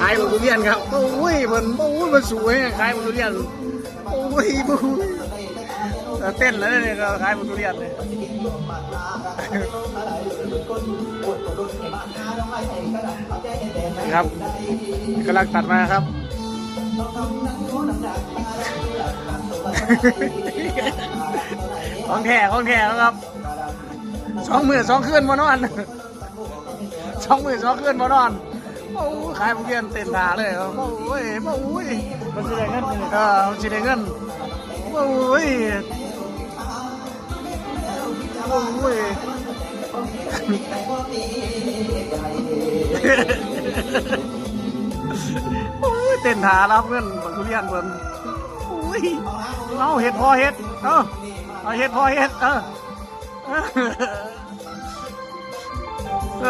ขายทุเรียนครับโอ้ยมันสวยขายทุเรียนโอ้ยเต้นแล้วเนี่ยก็ขายทุเรียนเลยครับกำลังตัดมาครับของแท้ครับ2 มื้อ 2 คืนมานอน2 มื้อ 2 คืนมานอนโอ้ขายทุเรียนเต้นท่าเลยโอ้ยมันจะได้เงินมันจะได้เงินโอ้ยเต้นท่ารับเงินบักทุเรียนเพิ่นโอ้ยเอาเห็ดพอเห็ดเอาเห็ดพอเห็ดเ